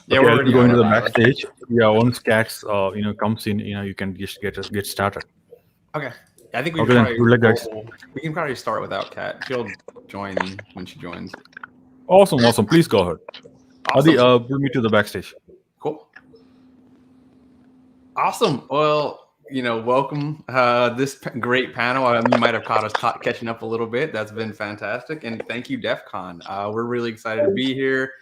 Yeah, Okay, we're I'll already be going on to it the live. backstage. Yeah, once Cats, comes in, you can just get started. Okay. I think we Okay, should then. probably Good luck, guys. we can probably start without Kat. She'll join when she joins. Awesome, awesome. Please go ahead. Adi, Awesome. bring me to the backstage. Cool. Awesome. Well, welcome this great panel. You might have caught us catching up a little bit. That's been fantastic, and thank you, DEF CON. We're really excited to be here.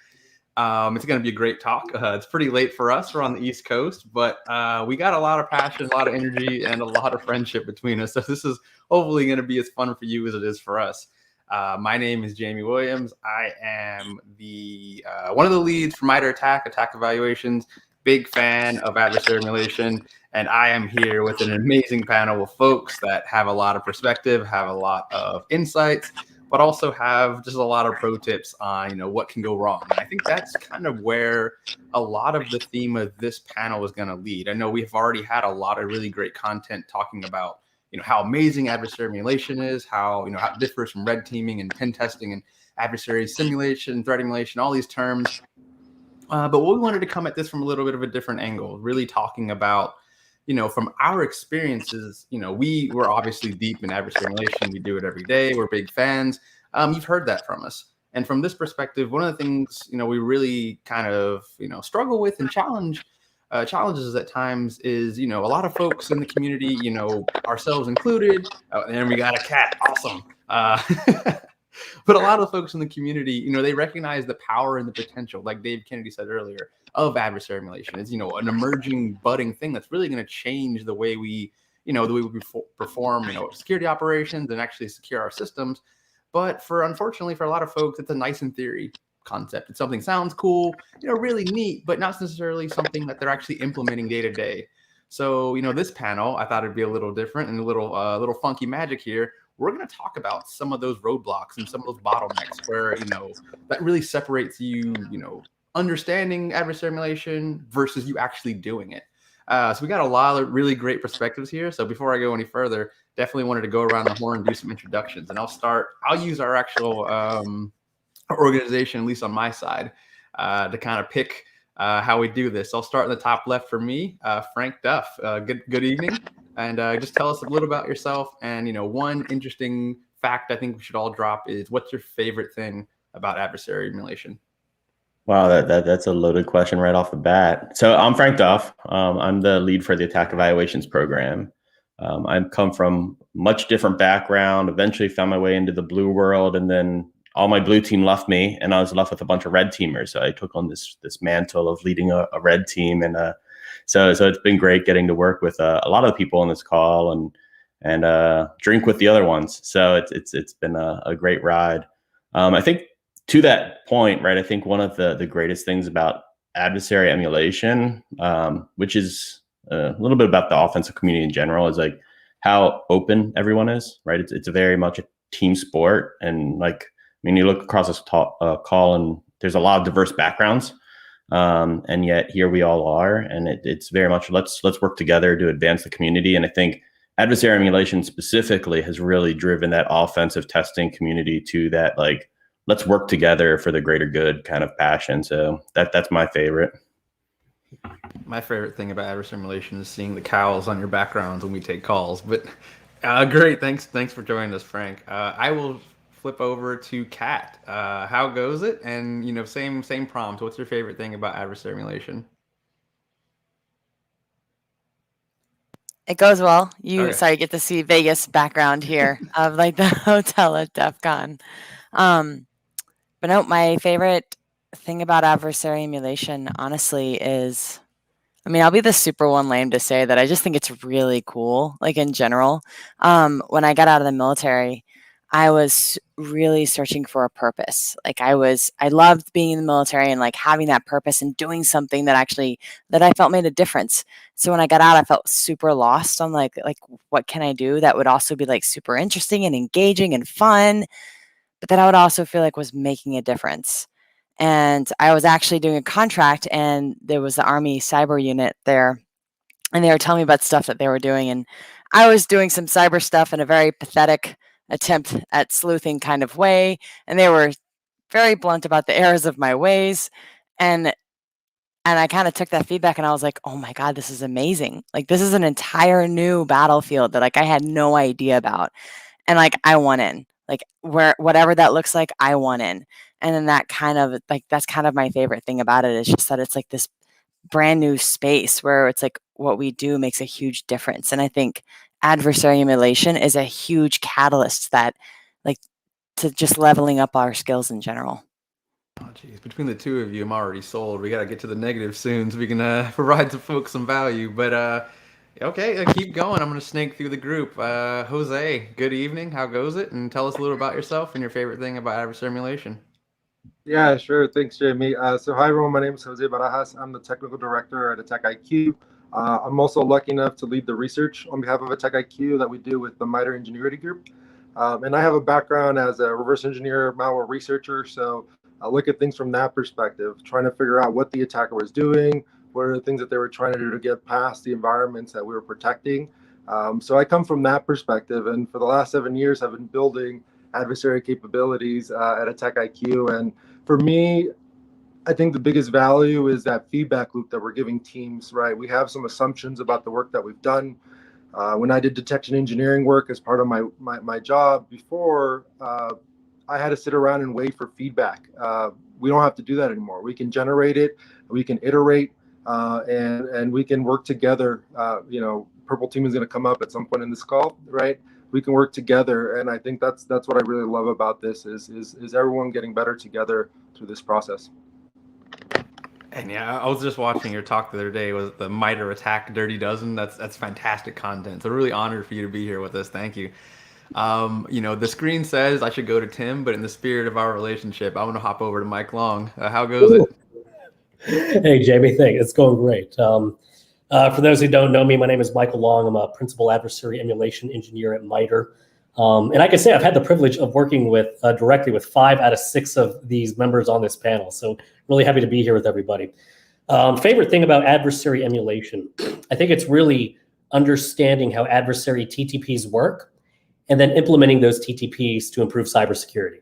It's going to be a great talk. It's pretty late for us. We're on the East Coast, but we got a lot of passion, a lot of energy, and a lot of friendship between us. So this is hopefully going to be as fun for you as it is for us. My name is Jamie Williams. I am the one of the leads for MITRE Attack Evaluations. Big fan of Adversary Emulation, and I am here with an amazing panel of folks that have a lot of perspective, have a lot of insights, but also have just a lot of pro tips on what can go wrong. And I think that's kind of where a lot of the theme of this panel is going to lead. I know we've already had a lot of really great content talking about how amazing adversary emulation is, how how it differs from red teaming and pen testing and adversary simulation, threat emulation, all these terms. But what we wanted to come at this from a little bit of a different angle, really talking about from our experiences, we were obviously deep in adversary emulation. We do it every day. We're big fans. You've heard that from us. And from this perspective, one of the things, we really kind of, struggle with and challenges at times is, a lot of folks in the community, ourselves included, and we got a cat. Awesome. But a lot of folks in the community, they recognize the power and the potential, like Dave Kennedy said earlier, of adversary emulation. It's, an emerging, budding thing that's really going to change the way we, perform, security operations and actually secure our systems. But unfortunately, for a lot of folks, it's a nice in theory concept. It's something sounds cool, really neat, but not necessarily something that they're actually implementing day to day. So, this panel, I thought it'd be a little different and a little funky magic here. We're going to talk about some of those roadblocks and some of those bottlenecks where, that really separates you, understanding adversary emulation versus you actually doing it. So we got a lot of really great perspectives here. So before I go any further, definitely wanted to go around the horn and do some introductions. And I'll use our actual organization, at least on my side, to kind of pick how we do this. I'll start in the top left for me, Frank Duff. Good evening. And just tell us a little about yourself. And, one interesting fact I think we should all drop is, what's your favorite thing about adversary emulation? Wow, that's a loaded question right off the bat. So I'm Frank Duff. I'm the lead for the Attack Evaluations program. I come from much different background, eventually found my way into the blue world, and then all my blue team left me, and I was left with a bunch of red teamers. So I took on this mantle of leading a red team, and so it's been great getting to work with a lot of people on this call and drink with the other ones. So it's been a great ride. I think to that point, right, I think one of the greatest things about adversary emulation, which is a little bit about the offensive community in general, is like how open everyone is, right? It's very much a team sport. And like, I mean, you look across this call and there's a lot of diverse backgrounds. And yet here we all are, and it's very much let's work together to advance the community. And I think adversary emulation specifically has really driven that offensive testing community to that, like, let's work together for the greater good kind of passion. So that's my favorite. My favorite thing about adversary emulation is seeing the cows on your backgrounds when we take calls. But great, thanks for joining us, Frank. I will flip over to Kat. How goes it? And same prompt. What's your favorite thing about adversary emulation? It goes well. Okay. Get to see Vegas background here of like the hotel at DEF CON. But no, my favorite thing about adversary emulation, honestly, is, I mean, I'll be the super one lame to say that I just think it's really cool, like in general. When I got out of the military, I was really searching for a purpose. Like I loved being in the military and like having that purpose and doing something that I felt made a difference. So when I got out, I felt super lost on like what can I do that would also be like super interesting and engaging and fun, but that I would also feel like was making a difference. And I was actually doing a contract, and there was the Army cyber unit there, and they were telling me about stuff that they were doing. And I was doing some cyber stuff in a very pathetic attempt at sleuthing kind of way. And they were very blunt about the errors of my ways. And And I kind of took that feedback and I was like, oh my God, this is amazing. Like, this is an entire new battlefield that like I had no idea about. And like, I want in, like whatever that looks like, I want in. And then that kind of like, that's kind of my favorite thing about it, is just that it's like this brand new space where it's like what we do makes a huge difference. And I think adversary emulation is a huge catalyst that like to just leveling up our skills in general. Oh, geez. Between the two of you, I'm already sold. We got to get to the negative soon so we can provide some folks some value. But okay, keep going. I'm going to snake through the group. Jose, good evening. How goes it? And tell us a little about yourself and your favorite thing about adversary emulation. Yeah, sure. Thanks, Jamie. So hi, everyone. My name is Jose Barajas. I'm the technical director at Attack IQ. I'm also lucky enough to lead the research on behalf of Attack IQ that we do with the MITRE-Engenuity group. And I have a background as a reverse engineer, malware researcher. So I look at things from that perspective, trying to figure out what the attacker was doing, what are the things that they were trying to do to get past the environments that we were protecting. So I come from that perspective. And for the last 7 years, I've been building adversary capabilities at Attack IQ. And for me, I think the biggest value is that feedback loop that we're giving teams, right? We have some assumptions about the work that we've done. When I did detection engineering work as part of my job before, I had to sit around and wait for feedback. We don't have to do that anymore. We can generate it, we can iterate, and we can work together. Purple Team is going to come up at some point in this call, right? We can work together, and I think that's what I really love about this is everyone getting better together through this process. And yeah, I was just watching your talk the other day. Was the MITRE Attack Dirty Dozen? That's fantastic content. So really honored for you to be here with us. Thank you. The screen says I should go to Tim, but in the spirit of our relationship, I want to hop over to Mike Long. How goes it? Hey, Jamie, thanks. It's going great. For those who don't know me, my name is Michael Long. I'm a principal adversary emulation engineer at MITRE. And I can say I've had the privilege of working with directly with 5 out of 6 of these members on this panel. So really happy to be here with everybody. Favorite thing about adversary emulation, I think it's really understanding how adversary TTPs work and then implementing those TTPs to improve cybersecurity.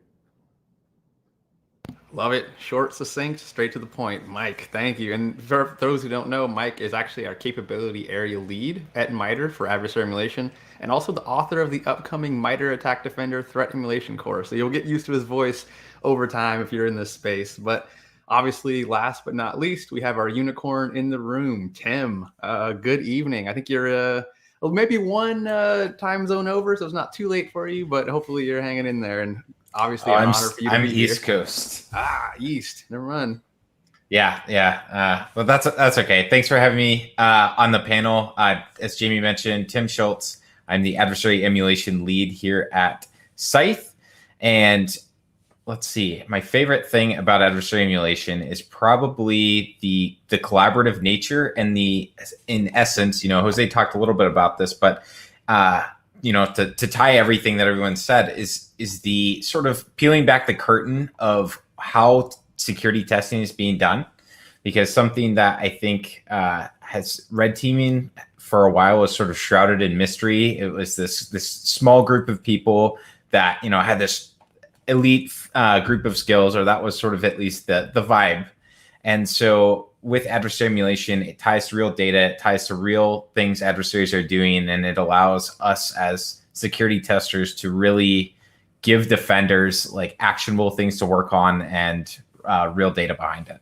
Love it. Short, succinct, straight to the point. Mike, thank you. And for those who don't know, Mike is actually our capability area lead at MITRE for adversary emulation, and also the author of the upcoming MITRE Attack Defender Threat Emulation course. So you'll get used to his voice over time if you're in this space. But obviously, last but not least, we have our unicorn in the room, Tim. Good evening. I think you're maybe one time zone over, so it's not too late for you, but hopefully you're hanging in there. And obviously, an honor for you to be here. I'm East Coast. East. Never mind. Yeah. Well, that's okay. Thanks for having me on the panel. As Jamie mentioned, Tim Schultz. I'm the adversary emulation lead here at Scythe. And let's see, my favorite thing about adversary emulation is probably the collaborative nature and in essence, Jose talked a little bit about this, but to tie everything that everyone said is the sort of peeling back the curtain of how security testing is being done, because something that I think has red teaming for a while was sort of shrouded in mystery. It was this small group of people that had this elite group of skills, or that was sort of at least the vibe. And so with adversary emulation, it ties to real data, it ties to real things adversaries are doing, and it allows us as security testers to really give defenders like actionable things to work on and real data behind it.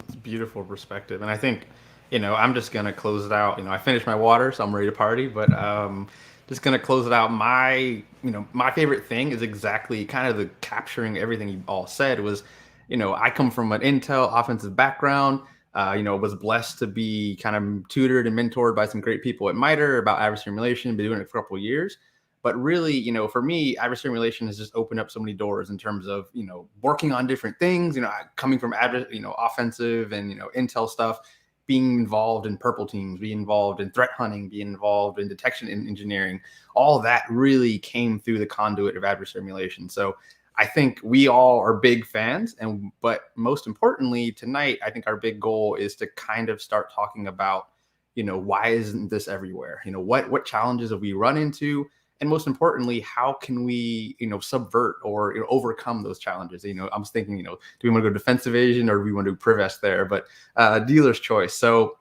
It's a beautiful perspective. And I think, I'm just going to close it out. I finished my water, so I'm ready to party, but just going to close it out. My favorite thing is exactly kind of the capturing everything you all said was, I come from an Intel offensive background, was blessed to be kind of tutored and mentored by some great people at MITRE about adversary emulation, been doing it for a couple of years. But really, for me, adversary emulation has just opened up so many doors in terms of, working on different things, coming from, offensive and, Intel stuff, being involved in purple teams, being involved in threat hunting, being involved in detection and engineering. All of that really came through the conduit of adversary emulation. So I think we all are big fans, but most importantly tonight, I think our big goal is to kind of start talking about, why isn't this everywhere? What challenges have we run into, And most importantly, how can we, subvert or overcome those challenges? I was thinking, do we want to go defensive Asian or do we want to do Privest there? But dealer's choice. So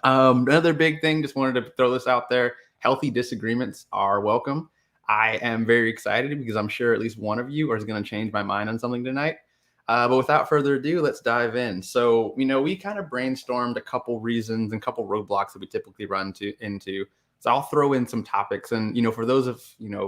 another big thing, just wanted to throw this out there. Healthy disagreements are welcome. I am very excited because I'm sure at least one of you is going to change my mind on something tonight. But without further ado, let's dive in. So, we kind of brainstormed a couple reasons and couple roadblocks that we typically run into. So I'll throw in some topics. And, for those of,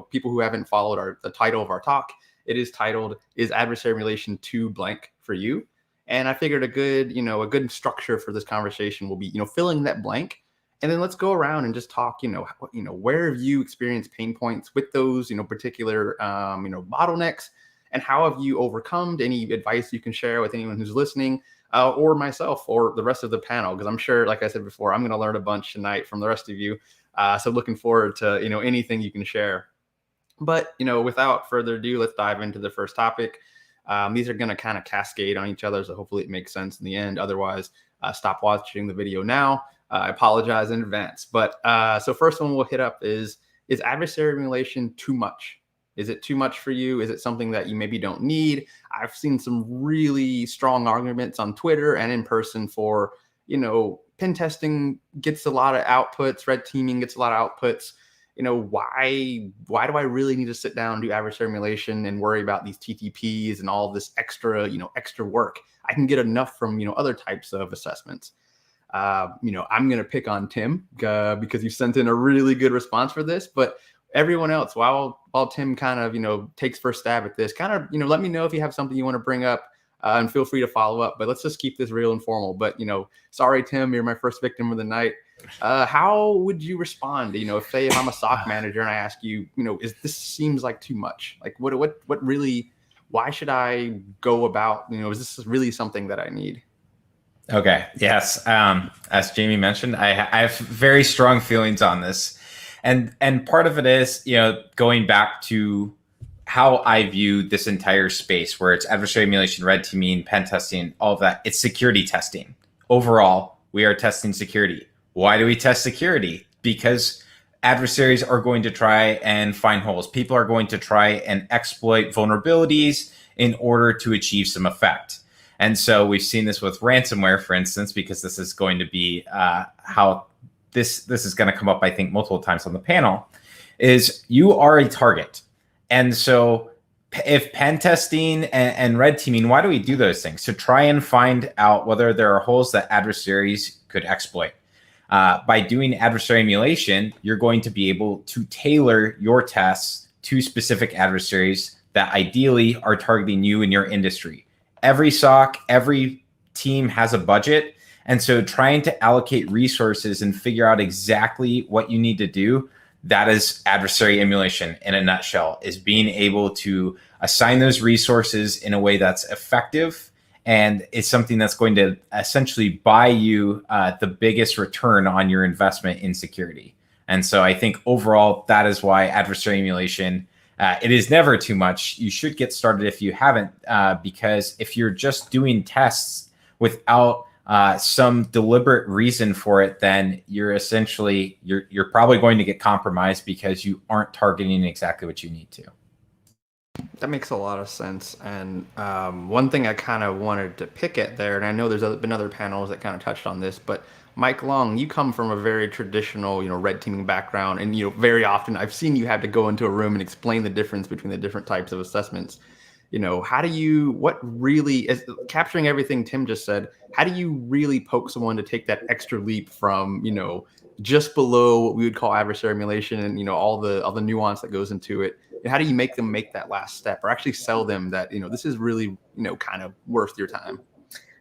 people who haven't followed the title of our talk, it is titled, Is Adversary Emulation Too Blank for You? And I figured a good structure for this conversation will be, filling that blank. And then let's go around and just talk, where have you experienced pain points with those, particular, bottlenecks, and how have you overcome? Any advice you can share with anyone who's listening, or myself or the rest of the panel? Because I'm sure, like I said before, I'm going to learn a bunch tonight from the rest of you. So looking forward to, anything you can share. But, without further ado, let's dive into the first topic. These are going to kind of cascade on each other, so hopefully it makes sense in the end. Otherwise, stop watching the video now. I apologize in advance. But so first one we'll hit up is adversary emulation too much? Is it too much for you? Is it something that you maybe don't need? I've seen some really strong arguments on Twitter and in person for, pen testing gets a lot of outputs, red teaming gets a lot of outputs. Why do I really need to sit down and do adversary emulation and worry about these TTPs and all of this extra work? I can get enough from, other types of assessments. I'm going to pick on Tim because you sent in a really good response for this, but everyone else, while Tim kind of, takes first stab at this, kind of, let me know if you have something you want to bring up and feel free to follow up, but let's just keep this real informal. But, sorry, Tim, you're my first victim of the night. How would you respond? If I'm a SOC manager and I ask you, this seems like too much? Like what really, why should I go about, is this really something that I need? Okay. Yes. As Jamie mentioned, I have very strong feelings on this. And part of it is, going back to how I view this entire space where it's adversary emulation, red teaming, pen testing, all of that. It's security testing. Overall, we are testing security. Why do we test security? Because adversaries are going to try and find holes. People are going to try and exploit vulnerabilities in order to achieve some effect. And so we've seen this with ransomware, for instance, because this is going to be how this is going to come up, I think, multiple times on the panel, is you are a target. And so if pen testing and red teaming, why do we do those things? To try and find out whether there are holes that adversaries could exploit. By doing adversary emulation, you're going to be able to tailor your tests to specific adversaries that ideally are targeting you in your industry. Every SOC, every team has a budget. And so trying to allocate resources and figure out exactly what you need to do, that is adversary emulation in a nutshell, is being able to assign those resources in a way that's effective and is something that's going to essentially buy you the biggest return on your investment in security. And so I think overall, that is why adversary emulation, it is never too much. You should get started if you haven't, because if you're just doing tests without some deliberate reason for it, then you're essentially, you're probably going to get compromised because you aren't targeting exactly what you need to. That makes a lot of sense. And one thing I kind of wanted to pick at there, and I know there's been other panels that kind of touched on this, but Mike Long, you come from a very traditional, red teaming background, and very often I've seen you have to go into a room and explain the difference between the different types of assessments. How do you, what really is capturing everything Tim just said, how do you really poke someone to take that extra leap from, just below what we would call adversary emulation and, all the nuance that goes into it? And how do you make them make that last step or actually sell them that, this is really, kind of worth your time?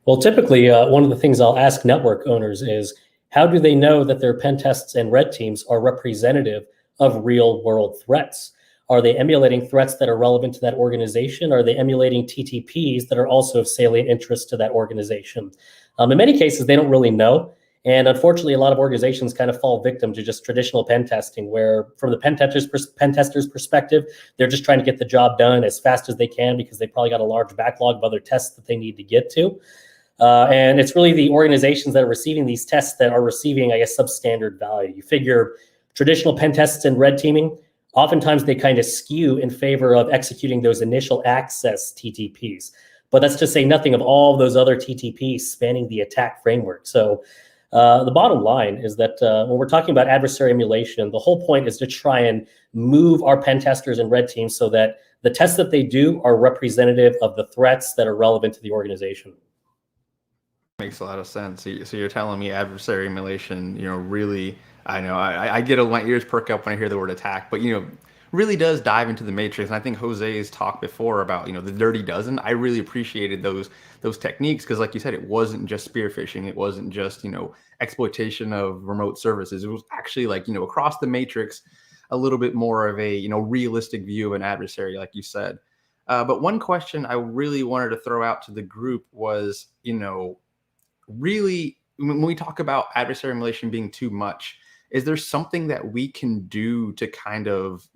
Well, typically, one of the things I'll ask network owners is, how do they know that their pen tests and red teams are representative of real world threats? Are they emulating threats that are relevant to that organization? Are they emulating TTPs that are also of salient interest to that organization? In many cases, they don't really know. And unfortunately, a lot of organizations kind of fall victim to just traditional pen testing, where from the pen tester's perspective, they're just trying to get the job done as fast as they can because they probably got a large backlog of other tests that they need to get to. And it's really the organizations that are receiving these tests that are receiving, I guess, substandard value. You figure traditional pen tests and red teaming oftentimes they kind of skew in favor of executing those initial access TTPs. But that's to say nothing of all those other TTPs spanning the attack framework. So the bottom line is that when we're talking about adversary emulation, the whole point is to try and move our pen testers and red teams so that the tests that they do are representative of the threats that are relevant to the organization. Makes a lot of sense. So you're telling me adversary emulation, really, I know I get my ears perk up when I hear the word attack, but really does dive into the matrix. And I think Jose's talked before about the dirty dozen. I really appreciated those techniques because, like you said, it wasn't just spear phishing, it wasn't just exploitation of remote services. It was actually like across the matrix, a little bit more of a realistic view of an adversary, like you said. But one question I really wanted to throw out to the group was, really, when we talk about adversary emulation being too much, is there something that we can do to kind of,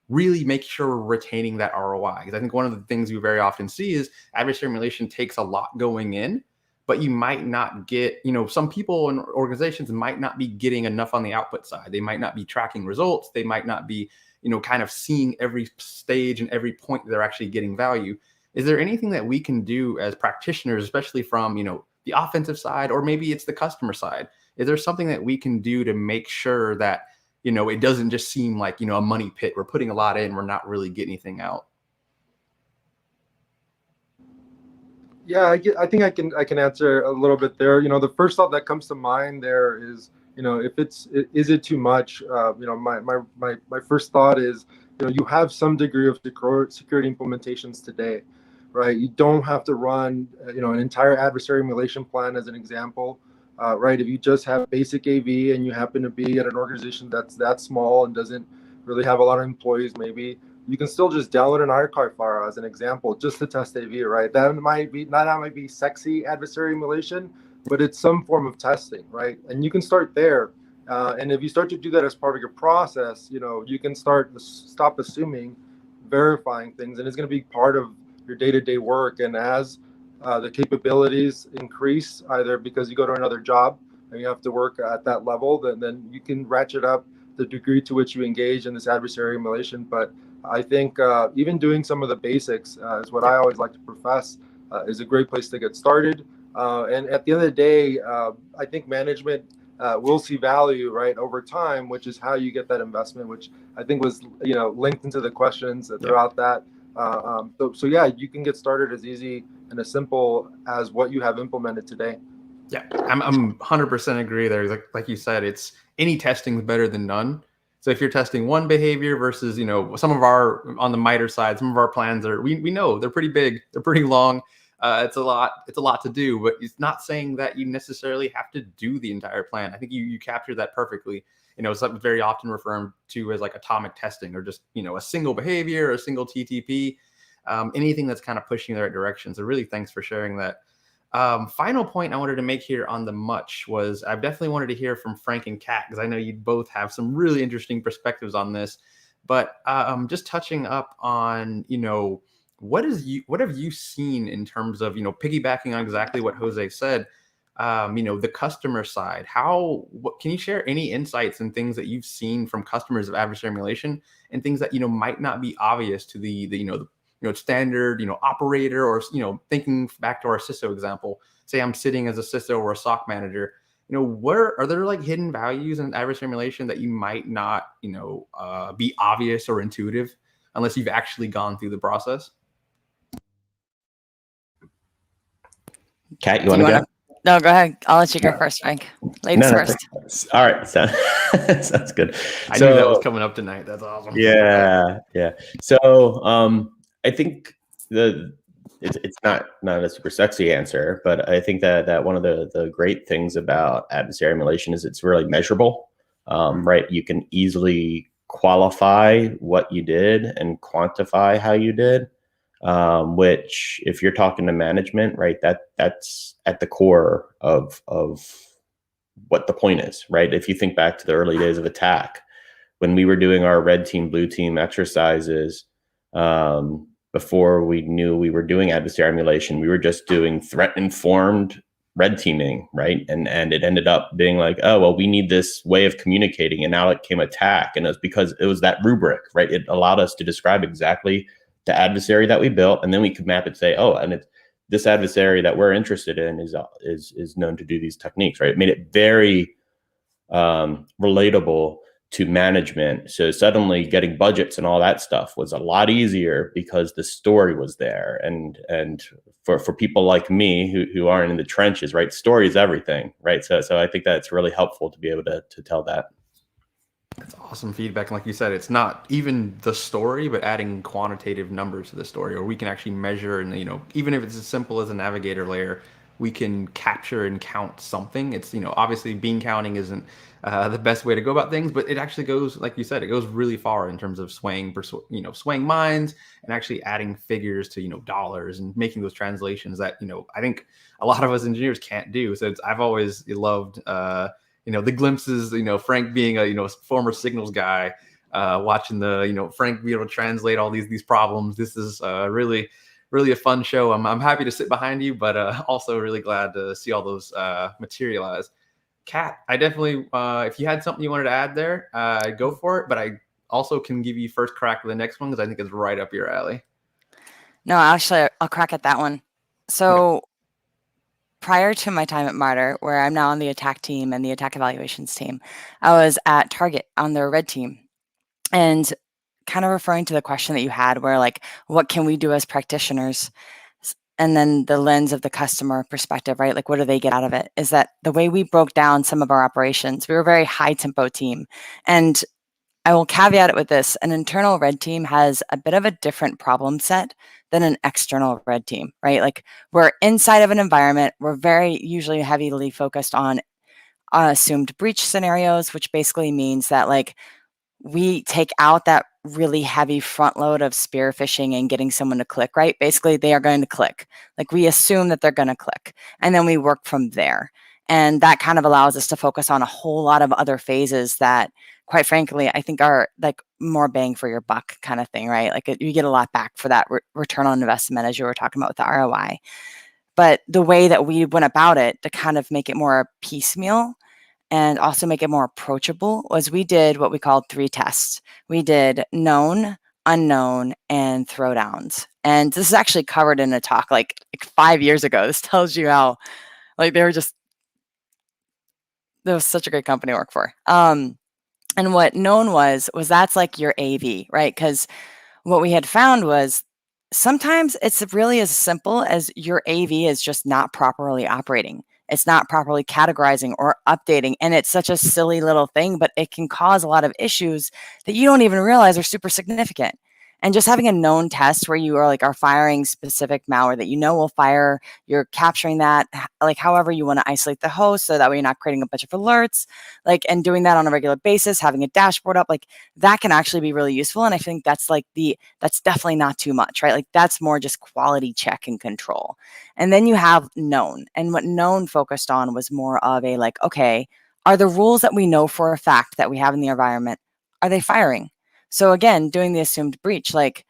really make sure we're retaining that ROI? Because I think one of the things we very often see is adversary emulation takes a lot going in, but you might not get, some people and organizations might not be getting enough on the output side. They might not be tracking results. They might not be, kind of seeing every stage and every point that they're actually getting value. Is there anything that we can do as practitioners, especially from, the offensive side, or maybe it's the customer side? Is there something that we can do to make sure that, it doesn't just seem like, a money pit? We're putting a lot in, we're not really getting anything out. Yeah, I think I can answer a little bit there. The first thought that comes to mind there is, is it too much? My first thought is, you have some degree of security implementations today, right? You don't have to run, an entire adversary emulation plan as an example, right? If you just have basic AV and you happen to be at an organization that's that small and doesn't really have a lot of employees, maybe you can still just download an archive file as an example, just to test AV, right? That might be sexy adversary emulation, but it's some form of testing, right? And you can start there. And if you start to do that as part of your process, you can stop assuming, verifying things, and it's going to be part of your day-to-day work. And as the capabilities increase, either because you go to another job and you have to work at that level, then you can ratchet up the degree to which you engage in this adversary emulation. But I think even doing some of the basics is what I always like to profess is a great place to get started. And at the end of the day, I think management will see value, right, over time, which is how you get that investment, which I think was linked into the questions throughout that. So yeah, you can get started as easy and as simple as what you have implemented today. Yeah, I'm 100% agree there. Like you said, it's any testing is better than none. So if you're testing one behavior versus, some of our, on the MITRE side, some of our plans are, we know they're pretty big, they're pretty long. It's a lot to do, but it's not saying that you necessarily have to do the entire plan. I think you captured that perfectly. Something very often referred to as like atomic testing, or just, a single behavior, a single TTP, anything that's kind of pushing in the right direction. So really, thanks for sharing that. Final point I wanted to make here on the much was I definitely wanted to hear from Frank and Kat, because I know you both have some really interesting perspectives on this. But just touching up on, what have you seen in terms of, piggybacking on exactly what Jose said, the customer side? What can you share any insights and things that you've seen from customers of adversary emulation, and things that, might not be obvious to the standard, operator, or, thinking back to our CISO example, say I'm sitting as a CISO or a SOC manager, where are there like hidden values in adversary emulation that you might not, be obvious or intuitive unless you've actually gone through the process? Kat, you want to go? No, go ahead. I'll let you go first, Frank. Ladies first. All right. Sounds good. I knew that was coming up tonight. That's awesome. Yeah. So I think it's not a super sexy answer, but I think that one of the great things about adversary emulation is it's really measurable, right? You can easily qualify what you did and quantify how you did, which, if you're talking to management, right, that's at the core of what the point is, right? If you think back to the early days of attack, when we were doing our red team, blue team exercises, before we knew we were doing adversary emulation, we were just doing threat informed red teaming, right? And it ended up being like, oh, well, we need this way of communicating, and now it came attack. And it was because it was that rubric, right? It allowed us to describe exactly the adversary that we built, and then we could map it, say, oh, and it's this adversary that we're interested in is known to do these techniques, right? It made it very relatable to management. So suddenly getting budgets and all that stuff was a lot easier because the story was there. And for people like me who aren't in the trenches, right? Story is everything, right? So I think that's really helpful to be able to tell that. That's awesome feedback. And like you said, it's not even the story, but adding quantitative numbers to the story, or we can actually measure, and even if it's as simple as a navigator layer, we can capture and count something. It's obviously bean counting isn't the best way to go about things, but it actually goes, like you said, it goes really far in terms of swaying minds and actually adding figures to dollars and making those translations that I think a lot of us engineers can't do. So I've always loved the glimpses, Frank being a former signals guy, watching the Frank be able to translate all these problems. This is really a fun show. I'm happy to sit behind you, but also really glad to see all those materialize. Kat, I definitely, if you had something you wanted to add there, go for it. But I also can give you first crack at the next one because I think it's right up your alley. No, actually, I'll crack at that one. So prior to my time at MITRE, where I'm now on the attack team and the attack evaluations team, I was at Target on their red team. And kind of referring to the question that you had, where like, what can we do as practitioners? And then the lens of the customer perspective, right? Like, what do they get out of it? Is that the way we broke down some of our operations? We were a very high tempo team. And I will caveat it with this: an internal red team has a bit of a different problem set than an external red team, right? Like, we're inside of an environment. We're very usually heavily focused on assumed breach scenarios, which basically means that like we take out that really heavy front load of spear phishing and getting someone to click, right? Basically, they are going to click. Like, we assume that they're going to click, and then we work from there. And that kind of allows us to focus on a whole lot of other phases that, quite frankly, I think are like more bang for your buck kind of thing, right? Like, you get a lot back for that return on investment, as you were talking about with the ROI. But the way that we went about it to kind of make it more piecemeal and also make it more approachable was we did what we called 3 tests. We did known, unknown, and throwdowns. And this is actually covered in a talk like 5 years ago. This tells you how like there was such a great company to work for. And what known was that's like your AV, right? Because what we had found was sometimes it's really as simple as your AV is just not properly operating. It's not properly categorizing or updating. And it's such a silly little thing, but it can cause a lot of issues that you don't even realize are super significant. And just having a known test where you are firing specific malware that will fire, you're capturing that, like however you want to isolate the host, so that way you're not creating a bunch of alerts, like, and doing that on a regular basis, having a dashboard up, like that can actually be really useful. And I think that's that's definitely not too much, right? Like, that's more just quality check and control. And then you have known, and what known focused on was more of a like, okay, are the rules that we know for a fact that we have in the environment, are they firing? So again, doing the assumed breach, like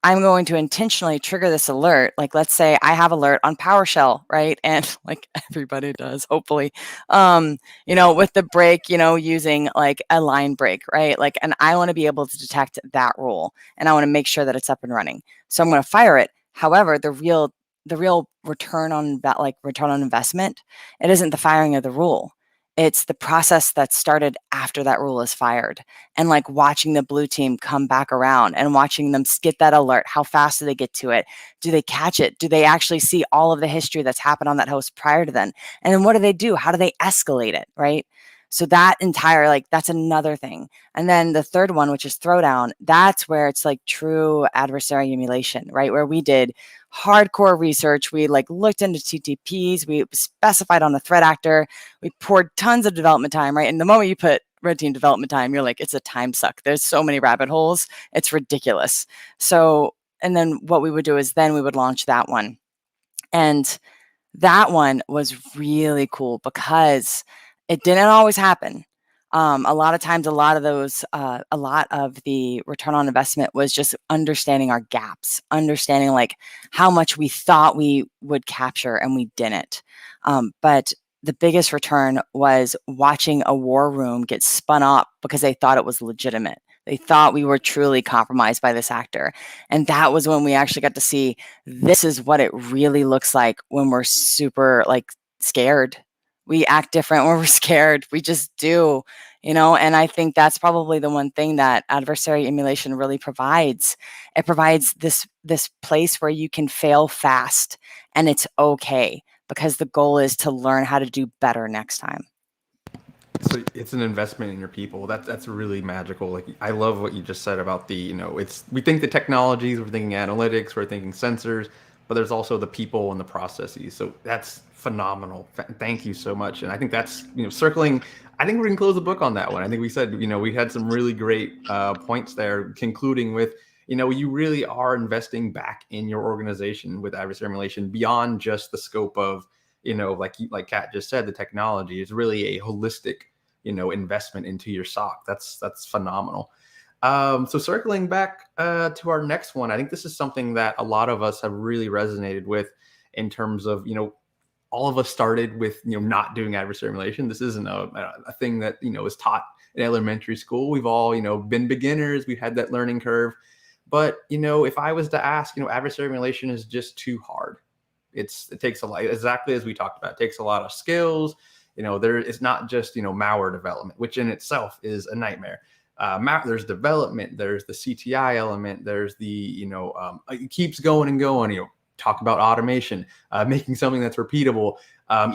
I'm going to intentionally trigger this alert. Like, let's say I have alert on PowerShell, right? And like everybody does, hopefully, with the break, using like a line break, right? Like, and I want to be able to detect that rule, and I want to make sure that it's up and running. So I'm going to fire it. However, the real return on that, like return on investment, it isn't the firing of the rule. It's the process that started after that rule is fired, and like watching the blue team come back around and watching them get that alert. How fast do they get to it? Do they catch it? Do they actually see all of the history that's happened on that host prior to then? And then what do they do? How do they escalate it, right? So that entire, that's another thing. And then the third one, which is throwdown, that's where it's like true adversary emulation, right? Where we did hardcore research. We looked into TTPs. We specified on the threat actor. We poured tons of development time, right? And the moment you put red team development time, you're like, it's a time suck. There's so many rabbit holes. It's ridiculous. So, and then what we would do is then we would launch that one. And that one was really cool because it didn't always happen. A lot of times, a lot of the return on investment was just understanding our gaps, understanding like how much we thought we would capture and we didn't. But the biggest return was watching a war room get spun up because they thought it was legitimate. They thought we were truly compromised by this actor. And that was when we actually got to see this is what it really looks like when we're super like scared. We act different when we're scared. We just do, and I think that's probably the one thing that adversary emulation really provides. It provides this place where you can fail fast and it's okay, because the goal is to learn how to do better next time. So it's an investment in your people. That's really magical. Like, I love what you just said about we think the technologies, we're thinking analytics, we're thinking sensors, but there's also the people and the processes. So that's phenomenal. Thank you so much. And I think that's, circling, I think we're going to close the book on that one. I think we said, we had some really great points there, concluding with, you really are investing back in your organization with adversary emulation beyond just the scope of, like Kat just said, the technology is really a holistic, investment into your SOC. That's phenomenal. So circling back to our next one, I think this is something that a lot of us have really resonated with in terms of, all of us started with, not doing adversary emulation. This isn't a thing that, is taught in elementary school. We've all, been beginners. We've had that learning curve. But, if I was to ask, adversary emulation is just too hard. It takes a lot, exactly as we talked about, it takes a lot of skills. It's not just, malware development, which in itself is a nightmare. There's development, there's the CTI element, there's the, it keeps going and going, talk about automation, making something that's repeatable,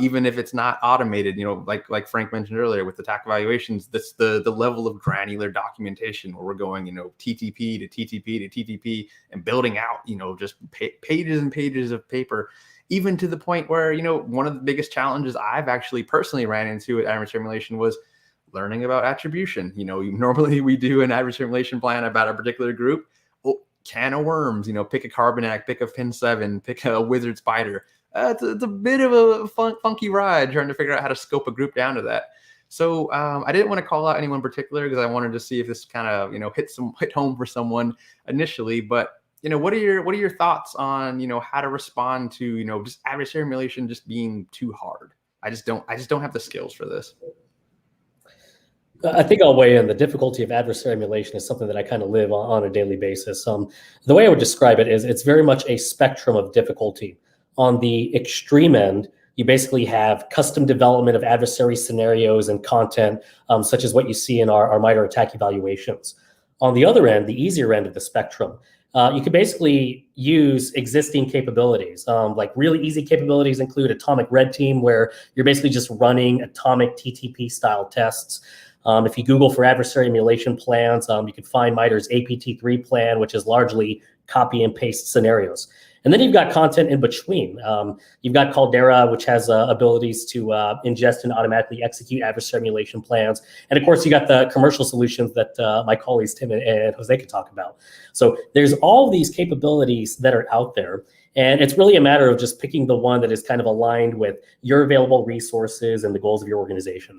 even if it's not automated, like Frank mentioned earlier with attack evaluations, that's the level of granular documentation where we're going, TTP to TTP to TTP and building out, just pages and pages of paper, even to the point where, one of the biggest challenges I've actually personally ran into at adversary emulation was learning about attribution. Normally we do an adversary emulation plan about a particular group. Well, can of worms, pick a Carbonac, pick a Pin 7, pick a Wizard Spider. It's a bit of a funky ride trying to figure out how to scope a group down to that. So I didn't want to call out anyone in particular because I wanted to see if this kind of, hit home for someone initially. But what are your thoughts on, how to respond to, just adversary emulation just being too hard? I just don't have the skills for this. I think I'll weigh in. The difficulty of adversary emulation is something that I kind of live on a daily basis. The way I would describe it is it's very much a spectrum of difficulty. On the extreme end, you basically have custom development of adversary scenarios and content, such as what you see in our MITRE attack evaluations. On the other end, the easier end of the spectrum, you can basically use existing capabilities. Like really easy capabilities include Atomic Red Team, where you're basically just running atomic TTP style tests. If you Google for adversary emulation plans, you can find MITRE's APT3 plan, which is largely copy and paste scenarios. And then you've got content in between. You've got Caldera, which has abilities to ingest and automatically execute adversary emulation plans. And of course, you got the commercial solutions that my colleagues Tim and Jose could talk about. So there's all these capabilities that are out there. And it's really a matter of just picking the one that is kind of aligned with your available resources and the goals of your organization.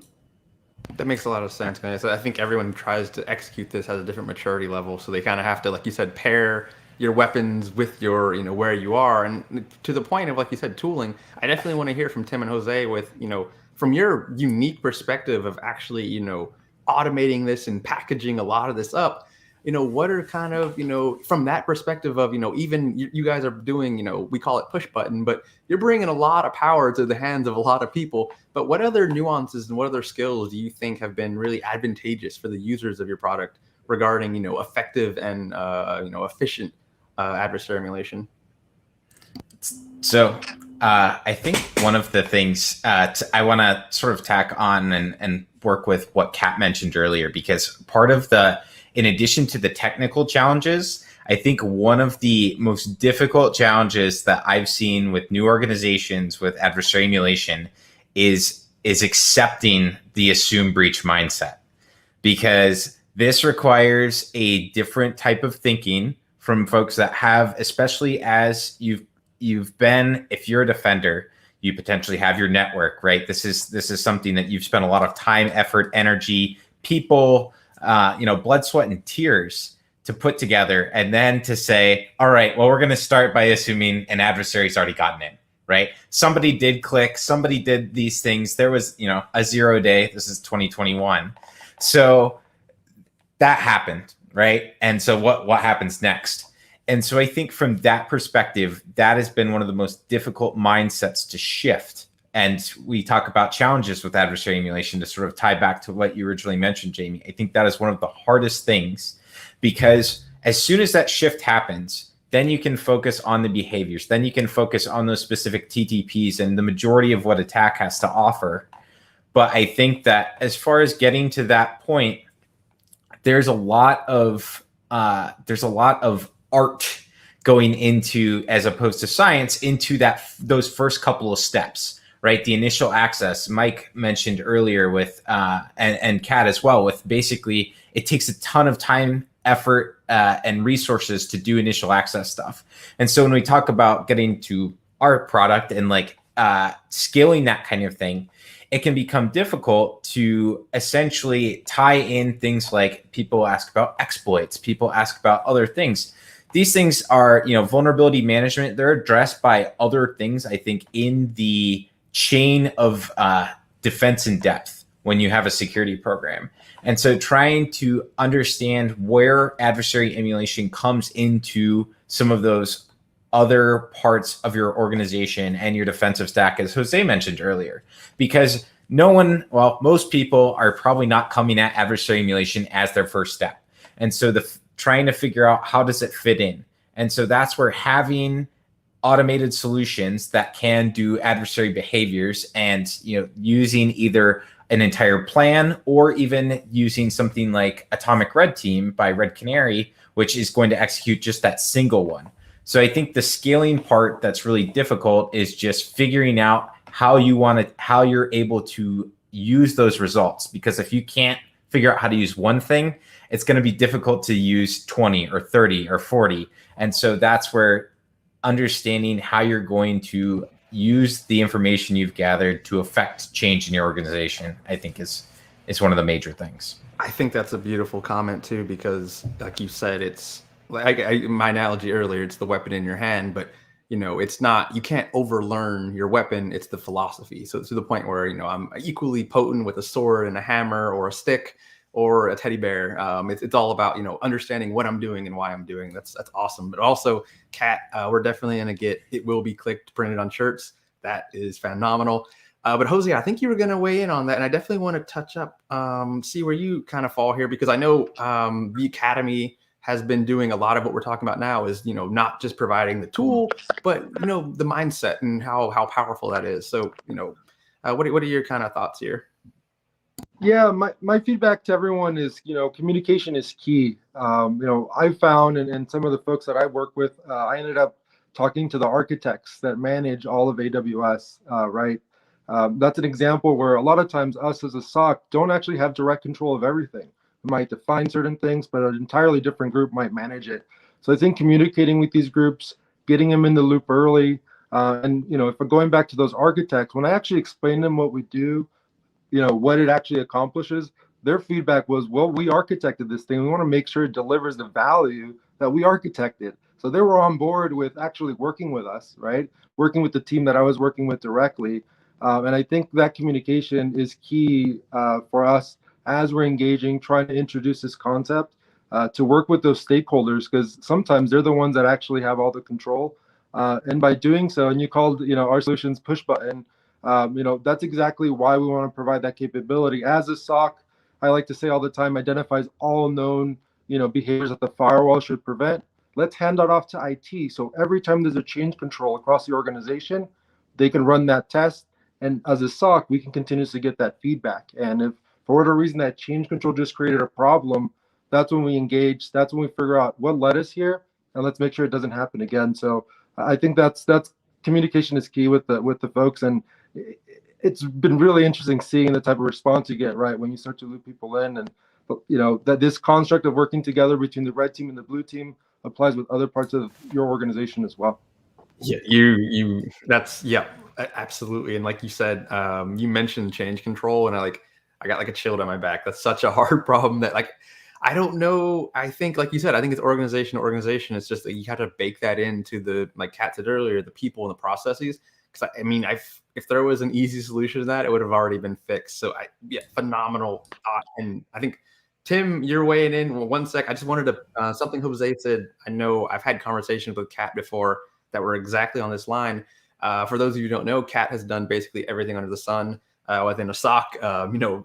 That makes a lot of sense, man. So I think everyone tries to execute this has a different maturity level. So they kind of have to, like you said, pair your weapons with your, where you are. And to the point of, like you said, tooling, I definitely want to hear from Tim and Jose with, from your unique perspective of actually, automating this and packaging a lot of this up. What are kind of, from that perspective of, even you guys are doing, we call it push button, but you're bringing a lot of power to the hands of a lot of people. But what other nuances and what other skills do you think have been really advantageous for the users of your product regarding, effective and, efficient adversary emulation? So I think one of the things I want to sort of tack on and work with what Kat mentioned earlier, because part of in addition to the technical challenges, I think one of the most difficult challenges that I've seen with new organizations with adversary emulation is accepting the assume breach mindset, because this requires a different type of thinking from folks that have, especially as you've been, if you're a defender, you potentially have your network, right? This is something that you've spent a lot of time, effort, energy people, blood, sweat, and tears to put together, and then to say, all right, well, we're going to start by assuming an adversary's already gotten in, right? Somebody did click, somebody did these things. There was, a 0 day. This is 2021. So that happened, right? And so what happens next? And so I think from that perspective, that has been one of the most difficult mindsets to shift. And we talk about challenges with adversary emulation to sort of tie back to what you originally mentioned, Jamie. I think that is one of the hardest things, because as soon as that shift happens, then you can focus on the behaviors. Then you can focus on those specific TTPs and the majority of what attack has to offer. But I think that as far as getting to that point, there's a lot of art going into, as opposed to science, into those first couple of steps, right? The initial access, Mike mentioned earlier with, and Kat as well, with basically it takes a ton of time, effort, and resources to do initial access stuff. And so when we talk about getting to our product and scaling that kind of thing, it can become difficult to essentially tie in things like people ask about exploits, people ask about other things. These things are, vulnerability management. They're addressed by other things, I think, in the chain of defense in depth when you have a security program. And so trying to understand where adversary emulation comes into some of those other parts of your organization and your defensive stack, as Jose mentioned earlier, because most people are probably not coming at adversary emulation as their first step. And so trying to figure out how does it fit in. And so that's where having automated solutions that can do adversary behaviors and, using either an entire plan or even using something like Atomic Red Team by Red Canary, which is going to execute just that single one. So I think the scaling part that's really difficult is just figuring out how you're able to use those results. Because if you can't figure out how to use one thing, it's going to be difficult to use 20 or 30 or 40. And so that's where understanding how you're going to use the information you've gathered to affect change in your organization, I think is one of the major things. I think that's a beautiful comment too, because like you said, it's like my analogy earlier, it's the weapon in your hand, but it's not, you can't overlearn your weapon. It's the philosophy. So to the point where, I'm equally potent with a sword and a hammer or a stick or a teddy bear. It's all about, understanding what I'm doing and why I'm doing. That's awesome. But also, Kat, we're definitely going to get It Will Be Clicked printed on shirts. That is phenomenal. But Jose, I think you were going to weigh in on that. And I definitely want to touch up, see where you kind of fall here, because I know the Academy has been doing a lot of what we're talking about now is, not just providing the tool, but, the mindset and how powerful that is. So, what are your kind of thoughts here? Yeah, my feedback to everyone is, communication is key. I found, and some of the folks that I work with, I ended up talking to the architects that manage all of AWS, right? That's an example where a lot of times us as a SOC don't actually have direct control of everything. We might define certain things, but an entirely different group might manage it. So I think communicating with these groups, getting them in the loop early, and if we're going back to those architects, when I actually explain them what we do, what it actually accomplishes, their feedback was, well, we architected this thing. We want to make sure it delivers the value that we architected. So they were on board with actually working with us, right? Working with the team that I was working with directly. And I think that communication is key for us as we're engaging, trying to introduce this concept to work with those stakeholders, because sometimes they're the ones that actually have all the control. And by doing so, and you called, our solutions push button, that's exactly why we want to provide that capability. As a SOC, I like to say all the time, identifies all known, behaviors that the firewall should prevent. Let's hand that off to IT. So every time there's a change control across the organization, they can run that test. And as a SOC, we can continuously get that feedback. And if for whatever reason that change control just created a problem, that's when we engage. That's when we figure out what led us here, and let's make sure it doesn't happen again. So I think that's communication is key with the folks, and it's been really interesting seeing the type of response you get, right, when you start to loop people in, and that this construct of working together between the red team and the blue team applies with other parts of your organization as well. Yeah, absolutely. And like you said, you mentioned change control, and I got like a chill down my back. That's such a hard problem that like, I don't know. I think, like you said, I think it's organization to organization. It's just that you have to bake that into the, like Kat said earlier, the people and the processes. Because I mean, if there was an easy solution to that, it would have already been fixed. So yeah, phenomenal thought. And I think, Tim, you're weighing in. Well, one sec. I just wanted to, something Jose said. I know I've had conversations with Kat before that were exactly on this line. For those of you who don't know, Kat has done basically everything under the sun. Within a SOC,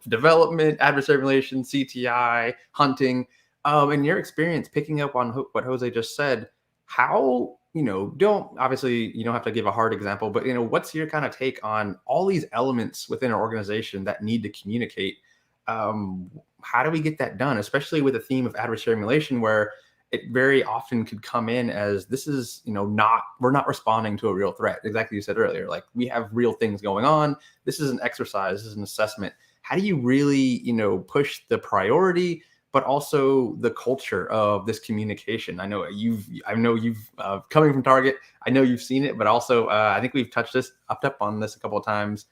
development, adversary emulation, CTI, hunting. In your experience, picking up on what Jose just said, how, obviously you don't have to give a hard example, but, what's your kind of take on all these elements within an organization that need to communicate? How do we get that done, especially with a theme of adversary emulation where it very often could come in as this is, we're not responding to a real threat. Exactly, you said earlier, like we have real things going on. This is an exercise, this is an assessment. How do you really, push the priority, but also the culture of this communication? I know you've coming from Target, I know you've seen it, but also I think we've touched up on this a couple of times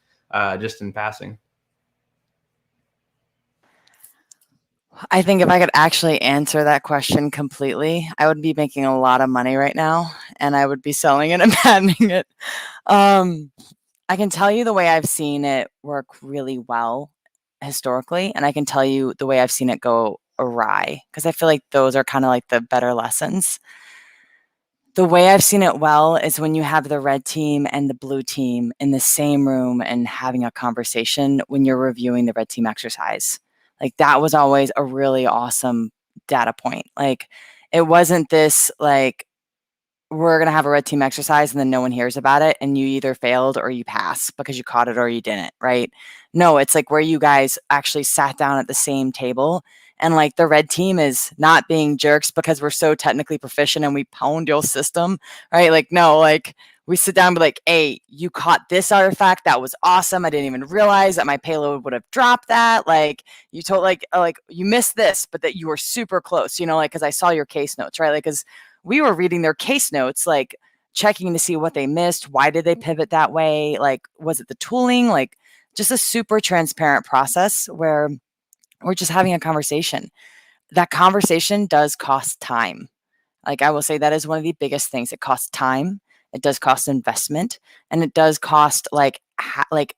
just in passing. I think if I could actually answer that question completely, I would be making a lot of money right now, and I would be selling it and patenting it. I can tell you the way I've seen it work really well historically, and I can tell you the way I've seen it go awry, because I feel like those are kind of like the better lessons. The way I've seen it well is when you have the red team and the blue team in the same room and having a conversation when you're reviewing the red team exercise. Like that was always a really awesome data point. Like it wasn't this like, we're going to have a red team exercise and then no one hears about it and you either failed or you pass because you caught it or you didn't, right? No, it's like where you guys actually sat down at the same table and like the red team is not being jerks because we're so technically proficient and we pwned your system, right? Like, no, like we sit down and be like, hey, you caught this artifact. That was awesome. I didn't even realize that my payload would have dropped that. Like you told like you missed this, but that you were super close, like, cause I saw your case notes, right? Like, cause we were reading their case notes, like checking to see what they missed. Why did they pivot that way? Like, was it the tooling? Like just a super transparent process where we're just having a conversation. That conversation does cost time. Like I will say that is one of the biggest things. It costs time. It does cost investment, and it does cost like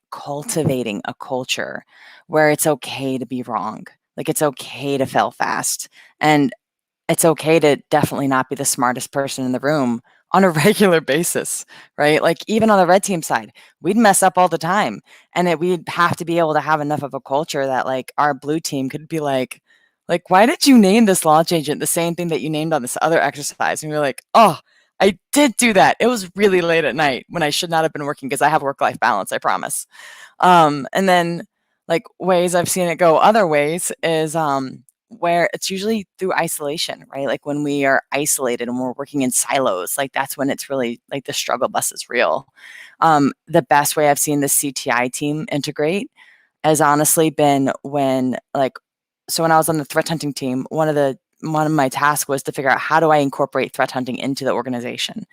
cultivating a culture where it's okay to be wrong. Like it's okay to fail fast, and it's okay to definitely not be the smartest person in the room on a regular basis, right? Like even on the red team side, we'd mess up all the time, and we'd have to be able to have enough of a culture that like our blue team could be like, why did you name this launch agent the same thing that you named on this other exercise? And we're like, oh, I did do that. It was really late at night when I should not have been working because I have work-life balance, I promise. And then like ways I've seen it go other ways is where it's usually through isolation, right? Like when we are isolated and we're working in silos, like that's when it's really like the struggle bus is real. The best way I've seen the CTI team integrate has honestly been when so when I was on the threat hunting team, one of my tasks was to figure out how do I incorporate threat hunting into the organization.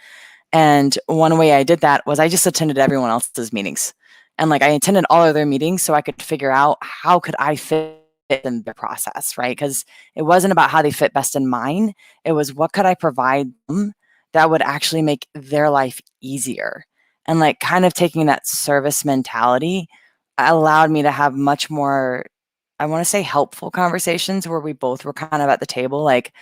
And one way I did that was I just attended everyone else's meetings. And like I attended all of their meetings so I could figure out how could I fit in the process, right? Because it wasn't about how they fit best in mine. It was what could I provide them that would actually make their life easier. And like kind of taking that service mentality allowed me to have much more, I want to say, helpful conversations where we both were kind of at the table like,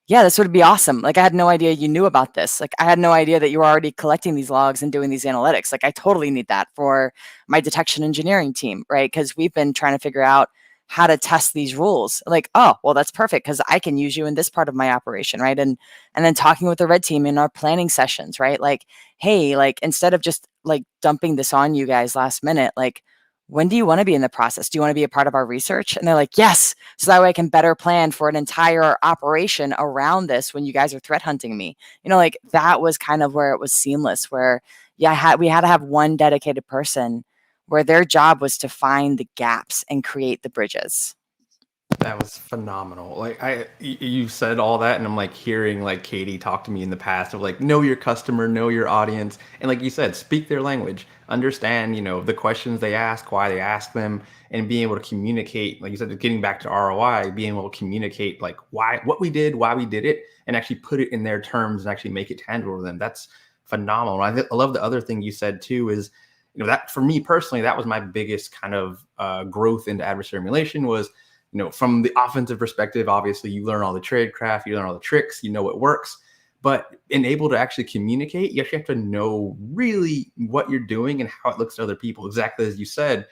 yeah, this would be awesome. Like I had no idea you knew about this. Like I had no idea that you were already collecting these logs and doing these analytics. Like I totally need that for my detection engineering team, right? Because we've been trying to figure out how to test these rules. Like, oh, well, that's perfect because I can use you in this part of my operation, right? And then talking with the red team in our planning sessions, right? Like, hey, like instead of just like dumping this on you guys last minute, like when do you want to be in the process? Do you want to be a part of our research? And they're like, yes. So that way I can better plan for an entire operation around this when you guys are threat hunting me. Like that was kind of where it was seamless, where we had to have one dedicated person where their job was to find the gaps and create the bridges. That was phenomenal. Like you said all that, and I'm like hearing like Katie talk to me in the past of like, know your customer, know your audience, and like you said, speak their language, understand, the questions they ask, why they ask them, and being able to communicate. Like you said, getting back to ROI, being able to communicate like what we did, why we did it, and actually put it in their terms and actually make it tangible to them. That's phenomenal. I love the other thing you said too is, that for me personally, that was my biggest kind of growth into adversary emulation was, from the offensive perspective, obviously you learn all the tradecraft, you learn all the tricks, what works, but being able to actually communicate, you actually have to know really what you're doing and how it looks to other people. Exactly as you said,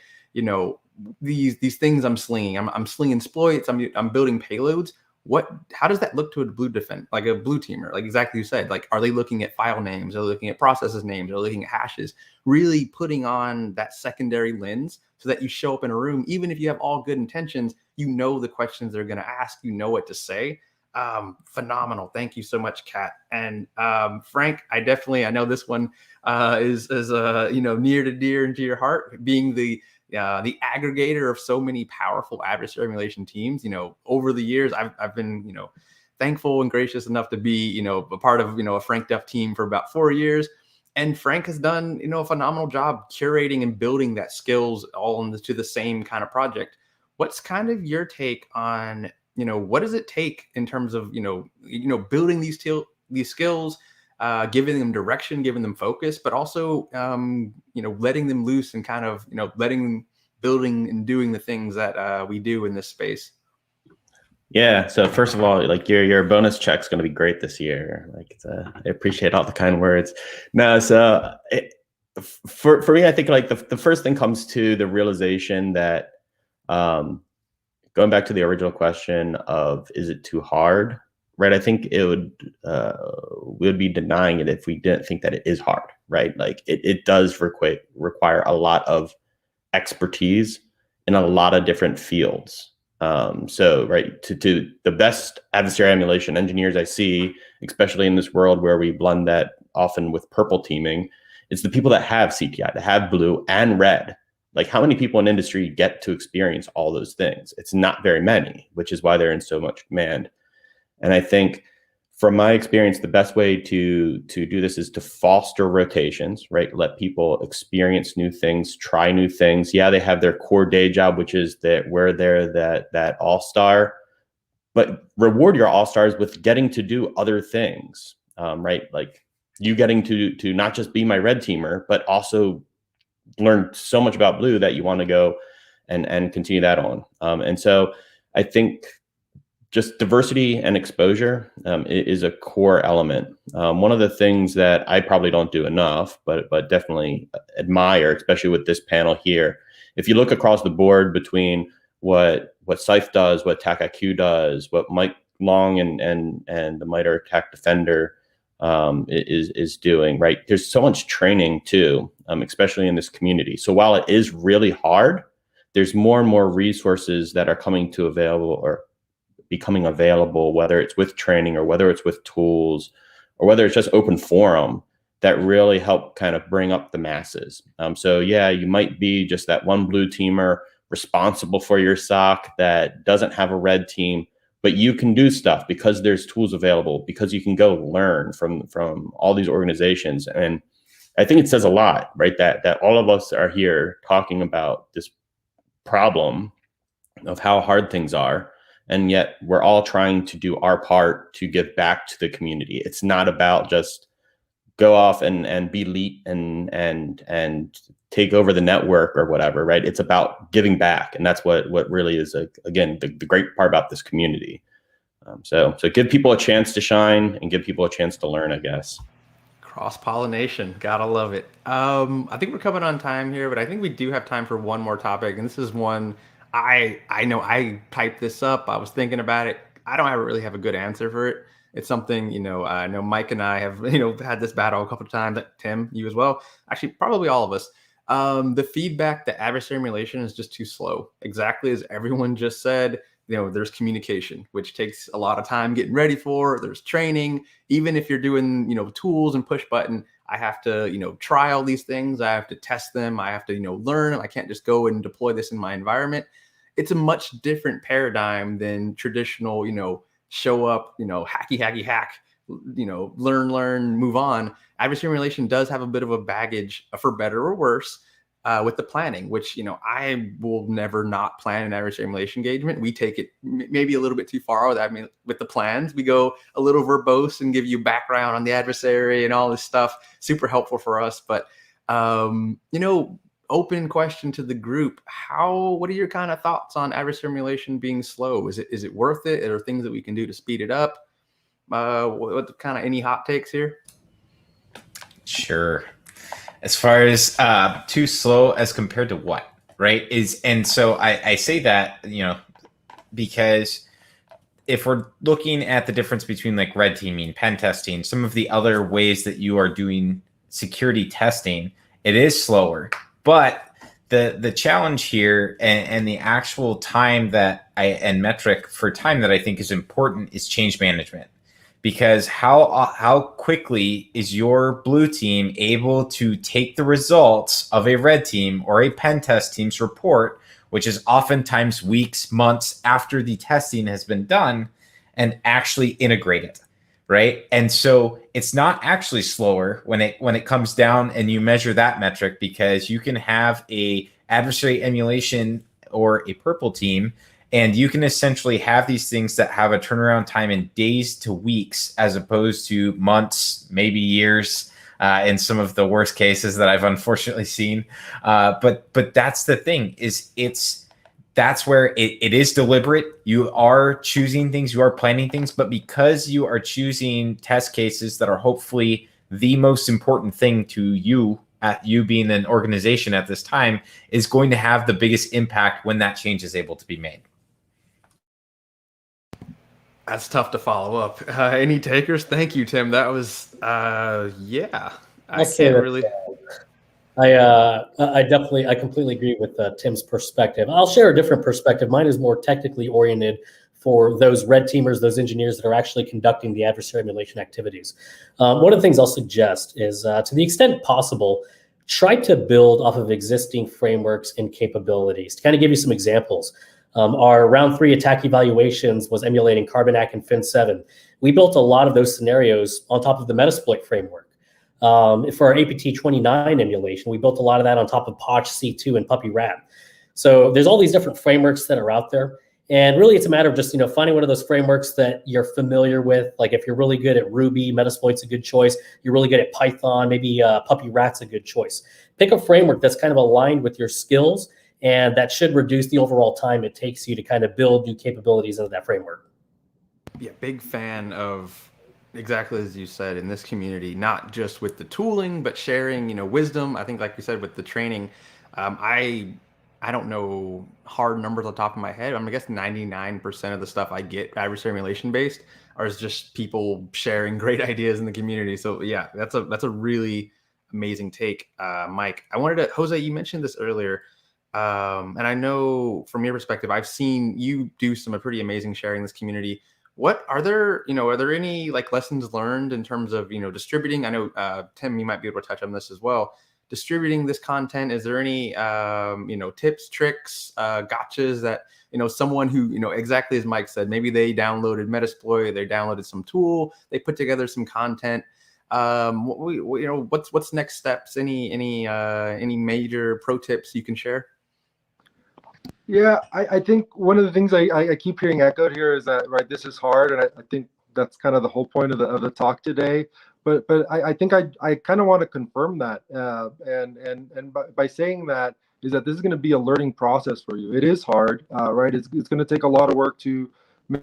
these things I'm slinging, I'm slinging exploits, I'm building payloads. How does that look to a blue like a blue teamer? Like exactly you said, like, are they looking at file names? Are they looking at processes names? Are they looking at hashes? Really putting on that secondary lens so that you show up in a room, even if you have all good intentions, the questions they're going to ask, what to say. Phenomenal. Thank you so much, Kat. And Frank, I know this one is near to dear into your heart, being the aggregator of so many powerful adversary emulation teams. Over the years, I've been, thankful and gracious enough to be, a part of, a Frank Duff team for about 4 years. And Frank has done, a phenomenal job curating and building that skills all into the same kind of project. What's kind of your take on, what does it take in terms of, building these skills, giving them direction, giving them focus, but also, letting them loose and kind of, building and doing the things that we do in this space? Yeah. So first of all, like your bonus check's going to be great this year. Like, I appreciate all the kind words. No, so for me, I think like the first thing comes to the realization that, going back to the original question of, is it too hard? Right. I think we would be denying it if we didn't think that it is hard, right? Like it does require a lot of expertise in a lot of different fields. So right, to the best adversary emulation engineers I see, especially in this world where we blend that often with purple teaming, it's the people that have CTI, that have blue and red. Like, how many people in industry get to experience all those things? It's not very many, which is why they're in so much demand. And I think from my experience, the best way to do this is to foster rotations, right? Let people experience new things, try new things. Yeah, they have their core day job, which is that where they're that all-star, but reward your all-stars with getting to do other things, right? Like you getting to not just be my red teamer, but also learn so much about blue that you want to go and continue that on. And so I think just diversity and exposure is a core element. One of the things that I probably don't do enough, but definitely admire, especially with this panel here, if you look across the board between what Scythe does, what TAC-IQ does, what Mike Long and the MITRE Attack Defender is doing, right? There's so much training too, especially in this community. So while it is really hard, there's more and more resources that are coming to available or becoming available, whether it's with training or whether it's with tools or whether it's just open forum that really help kind of bring up the masses. So yeah, you might be just that one blue teamer responsible for your SOC that doesn't have a red team, but you can do stuff because there's tools available, because you can go learn from all these organizations. And I think it says a lot, right? That all of us are here talking about this problem of how hard things are. And yet we're all trying to do our part to give back to the community. It's not about just go off and be elite and take over the network or whatever, right? It's about giving back. And that's what really is, again, the great part about this community. So give people a chance to shine and give people a chance to learn, I guess. Cross-pollination, gotta love it. I think we're coming on time here, but I think we do have time for one more topic. And this is one I know I typed this up. I was thinking about it. I don't really have a good answer for it. It's something, I know Mike and I have, had this battle a couple of times. Tim, you as well. Actually, probably all of us. The feedback that adversary emulation is just too slow. Exactly as everyone just said, there's communication, which takes a lot of time getting ready for. There's training. Even if you're doing, tools and push button, I have to, try all these things. I have to test them. I have to, learn. I can't just go and deploy this in my environment. it's a much different paradigm than traditional, show up, hacky hack, learn, move on. Adversary emulation does have a bit of a baggage, for better or worse, with the planning, which, I will never not plan an adversary emulation engagement. We take it maybe a little bit too far. I mean, with the plans, we go a little verbose and give you background on the adversary and all this stuff. Super helpful for us. But, open question to the group. What are your kind of thoughts on adversary emulation being slow? Is it worth it? Are there things that we can do to speed it up? What kind of any hot takes here? Sure. As far as too slow as compared to what, right? And so I say that, because if we're looking at the difference between like red teaming, pen testing, some of the other ways that you are doing security testing, it is slower. But the challenge here and the actual time and metric for time that I think is important is change management. Because how quickly is your blue team able to take the results of a red team or a pen test team's report, which is oftentimes weeks, months after the testing has been done, and actually integrate it, right? And so it's not actually slower when it comes down and you measure that metric, because you can have a adversary emulation or a purple team, and you can essentially have these things that have a turnaround time in days to weeks, as opposed to months, maybe years, in some of the worst cases that I've unfortunately seen. But that's the thing, that's where it is deliberate. You are choosing things, you are planning things, but because you are choosing test cases that are hopefully the most important thing to you, you being an organization at this time, is going to have the biggest impact when that change is able to be made. That's tough to follow up. Any takers? Thank you, Tim. That was, yeah. I can't really. I completely agree with Tim's perspective. I'll share a different perspective. Mine is more technically oriented for those red teamers, those engineers that are actually conducting the adversary emulation activities. One of the things I'll suggest is, to the extent possible, try to build off of existing frameworks and capabilities. To kind of give you some examples, our round 3 attack evaluations was emulating Carbonac and Fin7. We built a lot of those scenarios on top of the Metasploit framework. For our APT29 emulation, we built a lot of that on top of Poch, C2, and Puppy Rat. So there's all these different frameworks that are out there. And really, it's a matter of just, finding one of those frameworks that you're familiar with. Like if you're really good at Ruby, Metasploit's a good choice. You're really good at Python, maybe Puppy Rat's a good choice. Pick a framework that's kind of aligned with your skills, and that should reduce the overall time it takes you to kind of build new capabilities into that framework. Yeah, big fan of exactly as you said in this community, not just with the tooling, but sharing, wisdom. I think, like you said, with the training, I don't know hard numbers on top of my head. I guess 99% of the stuff I get adversary emulation based is just people sharing great ideas in the community. So yeah, that's a really amazing take, Mike. Jose, you mentioned this earlier. And I know from your perspective, I've seen you do some pretty amazing sharing in this community. Are there any like lessons learned in terms of, distributing? I know, Tim, you might be able to touch on this as well. Distributing this content, is there any, tips, tricks, gotchas that, someone who, exactly as Mike said, maybe they downloaded Metasploit, they downloaded some tool, they put together some content. What's next steps? Any major pro tips you can share? Yeah, I think one of the things I keep hearing echoed here is that, right, this is hard, and I think that's kind of the whole point of the talk today. But I think I kind of want to confirm that, and by saying that is that this is going to be a learning process for you. It is hard, right? It's going to take a lot of work to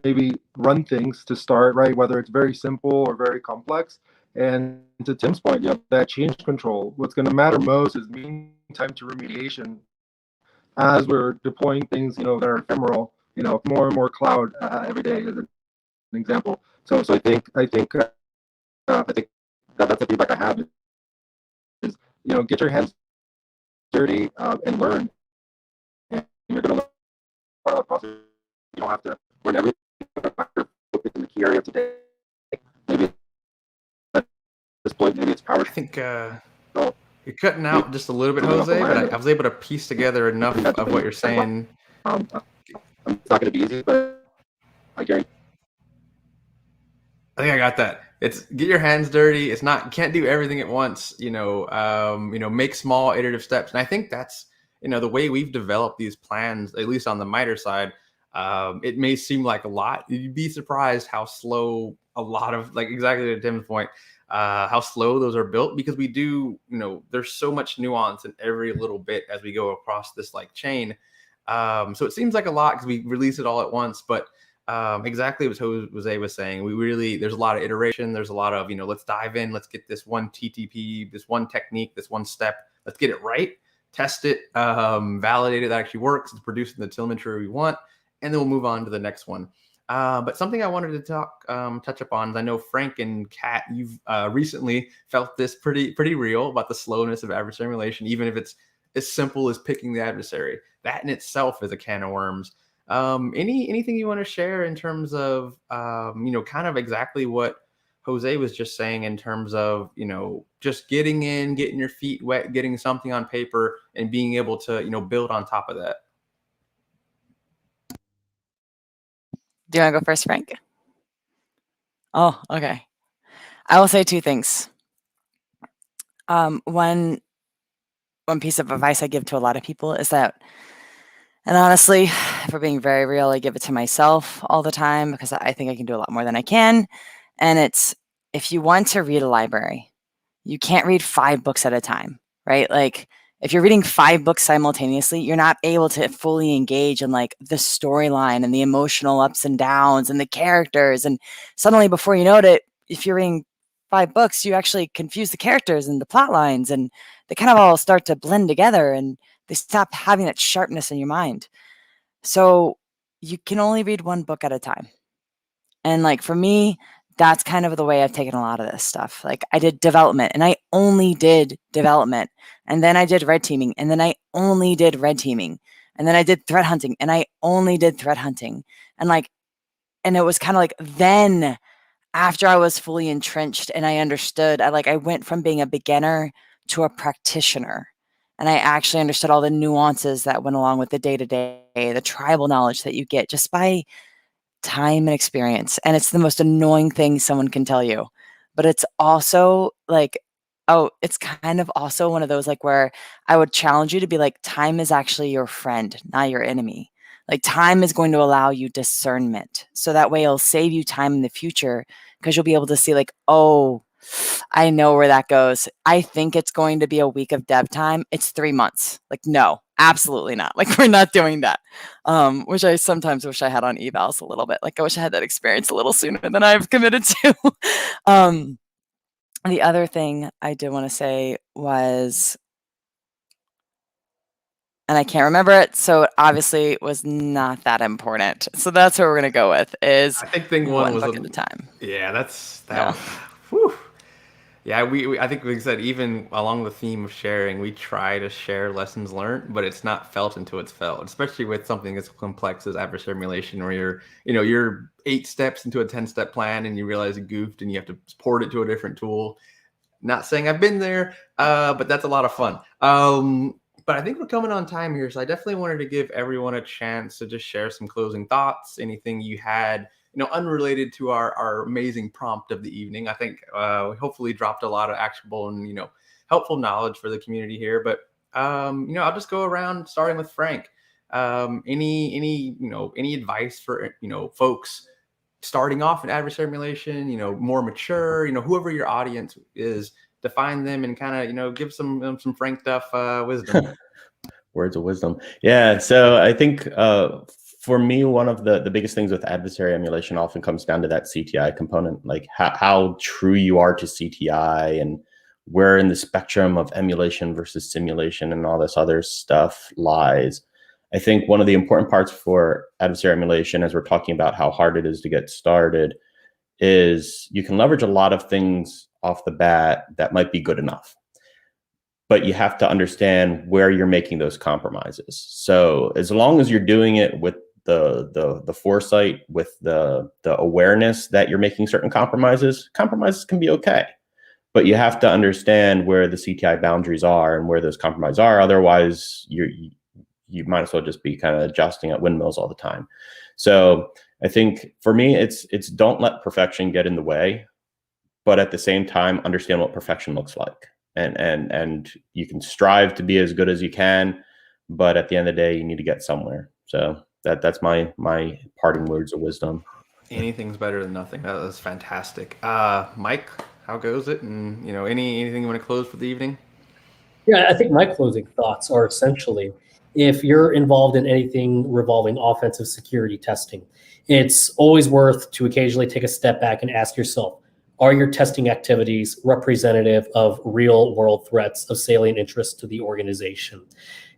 maybe run things to start, right? Whether it's very simple or very complex. And to Tim's point, that change control. What's going to matter most is mean time to remediation as we're deploying things, that are ephemeral, more and more cloud every day, as an example. So I think that's the feedback I have is, get your hands dirty and learn. And you're going to learn part of the process. You don't have to learn everything in the key area today. Maybe at this point, maybe it's power. I think you're cutting out just a little bit, Jose, but I was able to piece together enough of what you're saying. It's not going to be easy, but I guarantee. I think I got that. It's get your hands dirty. It's not, can't do everything at once, make small iterative steps. And I think that's, the way we've developed these plans, at least on the MITRE side, it may seem like a lot. You'd be surprised how slow a lot of, like exactly to Tim's point, how slow those are built, because we do, there's so much nuance in every little bit as we go across this like chain. So it seems like a lot because we release it all at once, but exactly what Jose was saying. There's a lot of iteration. There's a lot of, let's dive in. Let's get this one TTP, this one technique, this one step. Let's get it right, test it, validate it that actually works. It's producing the telemetry we want, and then we'll move on to the next one. But something I wanted to touch upon is I know Frank and Kat, you've recently felt this pretty real about the slowness of adversary emulation, even if it's as simple as picking the adversary. That in itself is a can of worms. Anything you want to share in terms of kind of exactly what Jose was just saying in terms of just getting your feet wet, getting something on paper, and being able to build on top of that? Do you want to go first, Frank? Oh, okay. I will say two things. One piece of advice I give to a lot of people is that, and honestly, if we're being very real, I give it to myself all the time because I think I can do a lot more than I can. And it's, if you want to read a library, you can't read 5 books at a time, right? Like if you're reading 5 books simultaneously, you're not able to fully engage in like the storyline and the emotional ups and downs and the characters. And suddenly before you know it, if you're reading 5 books, you actually confuse the characters and the plot lines, and they kind of all start to blend together and they stop having that sharpness in your mind. So you can only read 1 book at a time. And like for me, that's kind of the way I've taken a lot of this stuff. Like I did development and I only did development. And then I did red teaming and then I only did red teaming. And then I did threat hunting and I only did threat hunting. And it was kind of like then after I was fully entrenched and I understood, I went from being a beginner to a practitioner. And I actually understood all the nuances that went along with the day-to-day, the tribal knowledge that you get just by time and experience. And it's the most annoying thing someone can tell you. But it's also like, it's kind of also one of those like where I would challenge you to be like, time is actually your friend, not your enemy. Like time is going to allow you discernment. So that way it'll save you time in the future because you'll be able to see like, oh, I know where that goes. I think it's going to be a week of dev time. It's 3 months. Like, no, absolutely not. Like, we're not doing that. Which I sometimes wish I had on evals a little bit. Like, I wish I had that experience a little sooner than I've committed to. The other thing I did want to say was, and I can't remember it, so obviously it was not that important. So that's what we're going to go with is I think thing 1 was book at a time. Yeah, that's that. Whew. Yeah, we I think we said even along the theme of sharing, we try to share lessons learned, but it's not felt until it's felt, especially with something as complex as adversary emulation, where you're 8 steps into a 10-step plan and you realize you goofed and you have to port it to a different tool. Not saying I've been there, but that's a lot of fun. But I think we're coming on time here, so I definitely wanted to give everyone a chance to just share some closing thoughts, anything you had, unrelated to our amazing prompt of the evening. I think we hopefully dropped a lot of actionable and, helpful knowledge for the community here. But, I'll just go around starting with Frank. Any advice for, folks starting off in adversary emulation, more mature, whoever your audience is, define them and kind of, give some Frank Duff wisdom. Words of wisdom. Yeah. So I think for me, one of the biggest things with adversary emulation often comes down to that CTI component, like how true you are to CTI and where in the spectrum of emulation versus simulation and all this other stuff lies. I think one of the important parts for adversary emulation, as we're talking about how hard it is to get started, is you can leverage a lot of things off the bat that might be good enough. But you have to understand where you're making those compromises. So as long as you're doing it with the foresight, with the awareness that you're making certain compromises can be okay. But you have to understand where the CTI boundaries are and where those compromises are. Otherwise, you might as well just be kind of adjusting at windmills all the time. So I think for me, it's don't let perfection get in the way, but at the same time, understand what perfection looks like. And you can strive to be as good as you can, but at the end of the day, you need to get somewhere. So that's my parting words of wisdom. Anything's better than nothing. That was fantastic. Mike, how goes it? And anything you want to close for the evening? Yeah, I think my closing thoughts are essentially, if you're involved in anything revolving offensive security testing, it's always worth to occasionally take a step back and ask yourself, are your testing activities representative of real world threats of salient interest to the organization?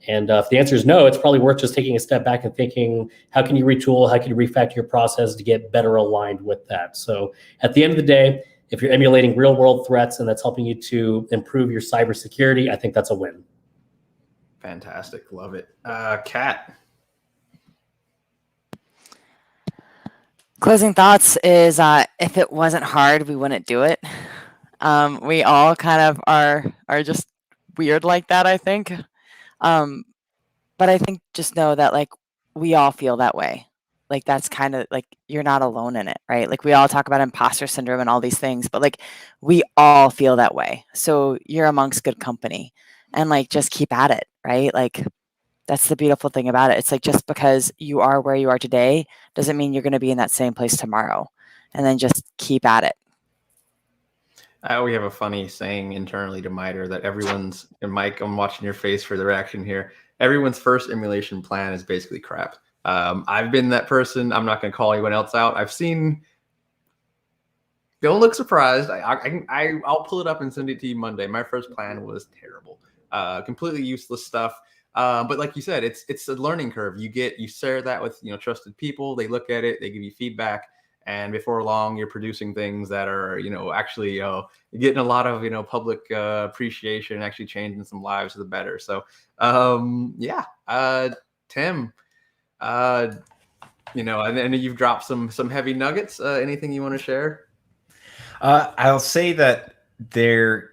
And if the answer is no, it's probably worth just taking a step back and thinking, how can you retool? How can you refactor your process to get better aligned with that? So at the end of the day, if you're emulating real world threats and that's helping you to improve your cybersecurity, I think that's a win. Fantastic. Love it. Kat. Closing thoughts is if it wasn't hard, we wouldn't do it. We all kind of are just weird like that, I think. But I think just know that like we all feel that way. Like that's kind of like you're not alone in it, right? Like we all talk about imposter syndrome and all these things, but like we all feel that way. So you're amongst good company and like just keep at it, right? Like that's the beautiful thing about it. It's like just because you are where you are today doesn't mean you're going to be in that same place tomorrow. And then just keep at it. We have a funny saying internally to MITRE that everyone's, and Mike, I'm watching your face for the reaction here. Everyone's first emulation plan is basically crap. I've been that person. I'm not going to call anyone else out. I've seen, don't look surprised. I'll pull it up and send it to you Monday. My first plan was terrible, completely useless stuff. But like you said, it's a learning curve. You share that with trusted people. They look at it, they give you feedback, and before long, you're producing things that are actually getting a lot of public appreciation, actually changing some lives for the better. So Tim, and then you've dropped some heavy nuggets. Anything you want to share? I'll say that there,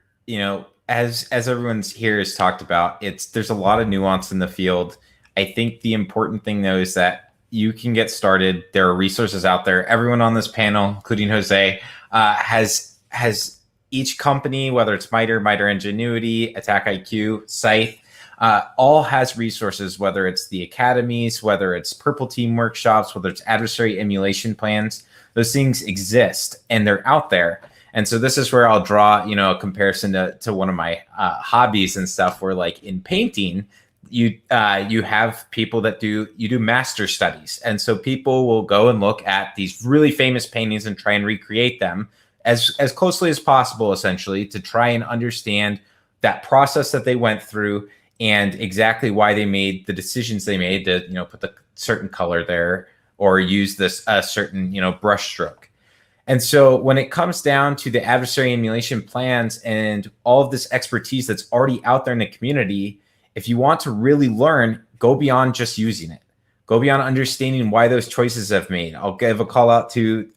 as everyone's here has talked about, there's a lot of nuance in the field. I think the important thing though is that you can get started. There are resources out there. Everyone on this panel, including Jose, has each company, whether it's MITRE, MITRE-Engenuity, Attack IQ, Scythe, all has resources, whether it's the academies, whether it's Purple Team workshops, whether it's adversary emulation plans. Those things exist and they're out there. And so this is where I'll draw, a comparison to one of my hobbies and stuff, where like in painting, you have people that do master studies. And so people will go and look at these really famous paintings and try and recreate them as closely as possible, essentially, to try and understand that process that they went through and exactly why they made the decisions they made to, put the certain color there or use this certain, brush stroke. And so when it comes down to the adversary emulation plans and all of this expertise that's already out there in the community, if you want to really learn, go beyond just using it. Go beyond understanding why those choices have made. I'll give a call out to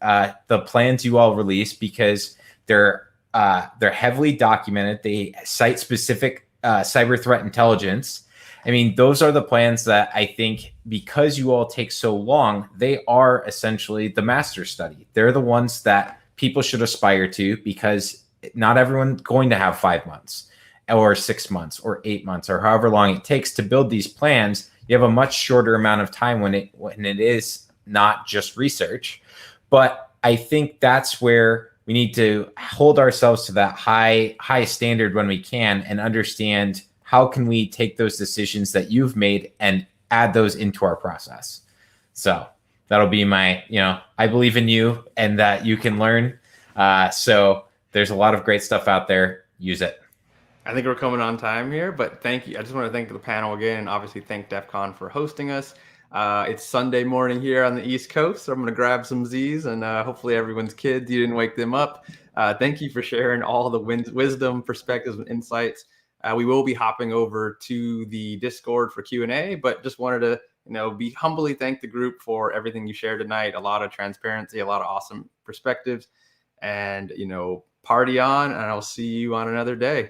the plans you all release because they're heavily documented. They cite specific cyber threat intelligence. I mean, those are the plans that I think, because you all take so long, they are essentially the master study. They're the ones that people should aspire to, because not everyone's going to have 5 months or 6 months or 8 months or however long it takes to build these plans. You have a much shorter amount of time when it is not just research. But I think that's where we need to hold ourselves to that high standard when we can, and understand how can we take those decisions that you've made and add those into our process. So that'll be my, I believe in you and that you can learn. So there's a lot of great stuff out there. Use it. I think we're coming on time here, but thank you. I just want to thank the panel again, and obviously thank DEF CON for hosting us. It's Sunday morning here on the East Coast, so I'm going to grab some Z's, and hopefully everyone's kids, you didn't wake them up. Thank you for sharing all the wisdom, perspectives, and insights. We will be hopping over to the Discord for Q&A, but just wanted to, be humbly thank the group for everything you shared tonight. A lot of transparency, a lot of awesome perspectives, and, party on, and I'll see you on another day.